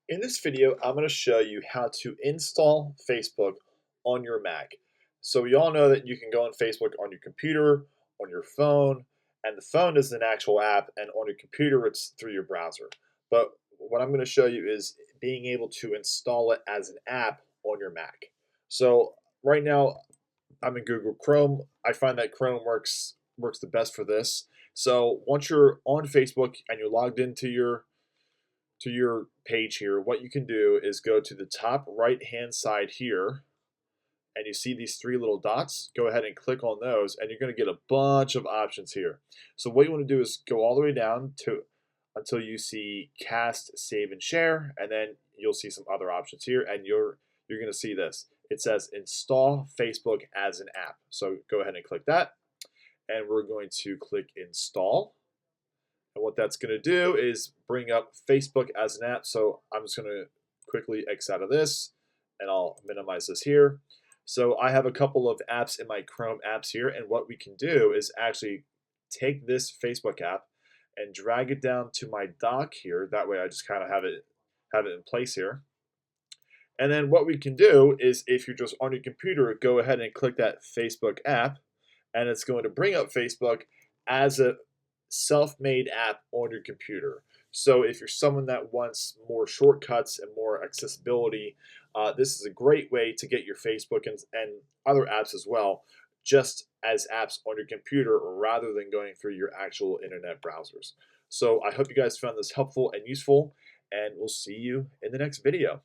In this video, I'm going to show you how to install Facebook on your Mac. So we all know that you can go on Facebook on your computer, on your phone, and the phone is an actual app, and on your computer, it's through your browser. But what I'm going to show you is being able to install it as an app on your Mac. So right now, I'm in Google Chrome. I find that Chrome works the best for this. So once you're on Facebook and you're logged into your page here, what you can do is go to the top right hand side here, and you see these three little dots. Go ahead and click on those, and you're going to get a bunch of options here. So what you want to do is go all the way down to until you see cast, save, and share, and then you'll see some other options here, and you're going to see this. It says install Facebook as an app. So go ahead and click that, and we're going to click install. And what that's going to do is bring up Facebook as an app. So I'm just going to quickly X out of this, and I'll minimize this here. So I have a couple of apps in my Chrome apps here, and what we can do is actually take this Facebook app and drag it down to my dock here. That way I just kind of have it in place here. And then what we can do is, if you're just on your computer, go ahead and click that Facebook app, and it's going to bring up Facebook as a self-made app on your computer. So if you're someone that wants more shortcuts and more accessibility, this is a great way to get your Facebook and other apps as well, just as apps on your computer rather than going through your actual internet browsers. So I hope you guys found this helpful and useful, and we'll see you in the next video.